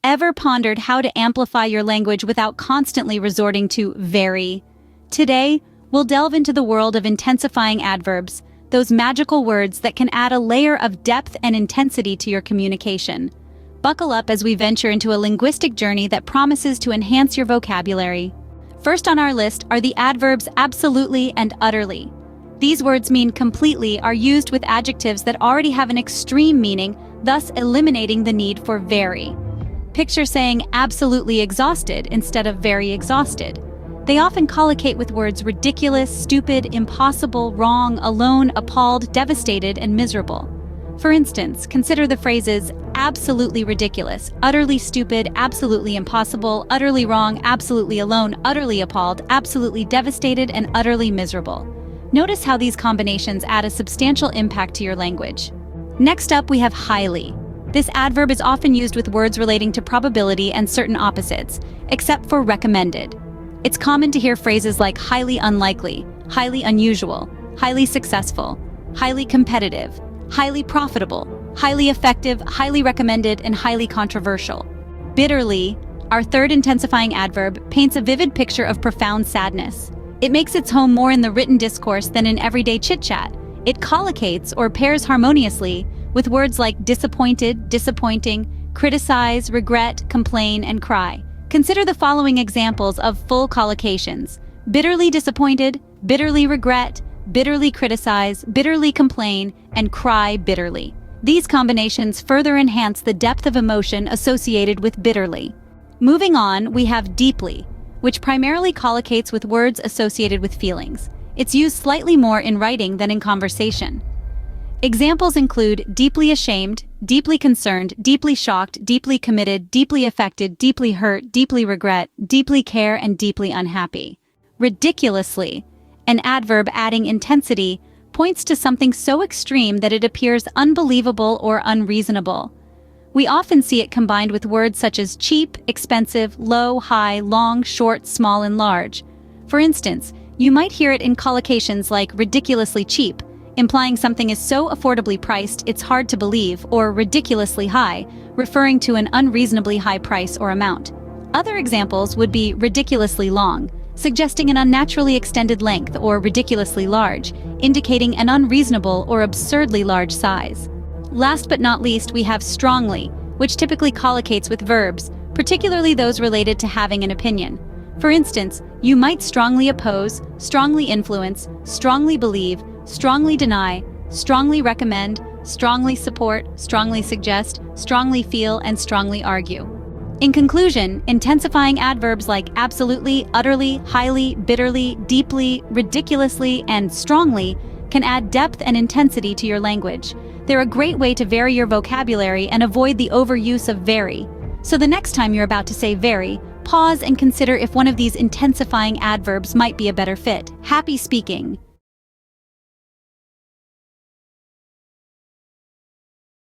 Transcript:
Ever pondered how to amplify your language without constantly resorting to very? Today, we'll delve into the world of intensifying adverbs, those magical words that can add a layer of depth and intensity to your communication. Buckle up as we venture into a linguistic journey that promises to enhance your vocabulary. First on our list are the adverbs absolutely and utterly. These words mean completely are used with adjectives that already have an extreme meaning, thus eliminating the need for very. Picture saying absolutely exhausted instead of very exhausted. They often collocate with words ridiculous, stupid, impossible, wrong, alone, appalled, devastated, and miserable. For instance, consider the phrases absolutely ridiculous, utterly stupid, absolutely impossible, utterly wrong, absolutely alone, utterly appalled, absolutely devastated, and utterly miserable. Notice how these combinations add a substantial impact to your language. Next up, we have highly. This adverb is often used with words relating to probability and certain opposites, except for recommended. It's common to hear phrases like highly unlikely, highly unusual, highly successful, highly competitive, highly profitable, highly effective, highly recommended, and highly controversial. Bitterly, our third intensifying adverb, paints a vivid picture of profound sadness. It makes its home more in the written discourse than in everyday chit-chat. It collocates or pairs harmoniously with words like disappointed, disappointing, criticize, regret, complain, and cry. Consider the following examples of full collocations: bitterly disappointed, bitterly regret, bitterly criticize, bitterly complain, and cry bitterly. These combinations further enhance the depth of emotion associated with bitterly. Moving on, we have deeply, which primarily collocates with words associated with feelings. It's used slightly more in writing than in conversation. Examples include deeply ashamed, deeply concerned, deeply shocked, deeply committed, deeply affected, deeply hurt, deeply regret, deeply care, and deeply unhappy. Ridiculously, an adverb adding intensity, points to something so extreme that it appears unbelievable or unreasonable. We often see it combined with words such as cheap, expensive, low, high, long, short, small, and large. For instance, you might hear it in collocations like ridiculously cheap, implying something is so affordably priced it's hard to believe, or ridiculously high, referring to an unreasonably high price or amount. Other examples would be ridiculously long, suggesting an unnaturally extended length, or ridiculously large, indicating an unreasonable or absurdly large size. Last but not least, we have strongly, which typically collocates with verbs, particularly those related to having an opinion. For instance, you might strongly oppose, strongly influence, strongly believe, strongly deny, strongly recommend, strongly support, strongly suggest, strongly feel, and strongly argue. In conclusion, intensifying adverbs like absolutely, utterly, highly, bitterly, deeply, ridiculously, and strongly can add depth and intensity to your language. They're a great way to vary your vocabulary and avoid the overuse of very. So the next time you're about to say very, pause and consider if one of these intensifying adverbs might be a better fit. Happy speaking!